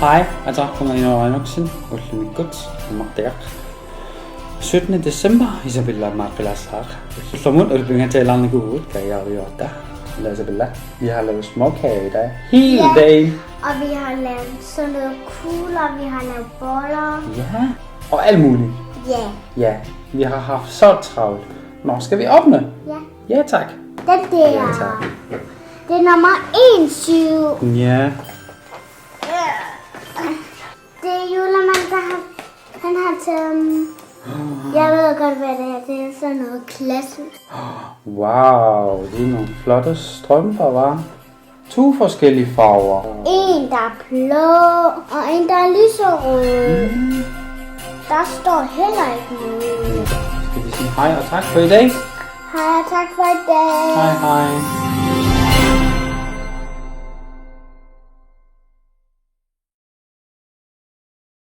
Hai, أتعرفون أين نحن أهلا بكم المقطع 17. december Isabella Markelasar. Somun ølbingen til landet ud, kan jeg jo da. Isabella, vi har lavet småkage i dag. Hele dagen. Og vi har lavet sådan noget kugler, vi har lavet boller. Ja, og alt muligt. Ja. Ja, vi har haft så travlt. Nå, skal vi åbne? Ja. Ja, tak. Den der. Ja, tak. Det er nummer 1,7. Ja. Det er julemanden, der har... Han har taget... Jeg ved godt, hvad det er. Det er sådan noget klasse. Wow, det er nogle flotte strømper, var. 2 forskellige farver. En, der er blå, og en, der er lyserød. Der står heller ikke noget. Skal vi sige hej og tak for i dag? Hej, tak for i dag. Hej hej.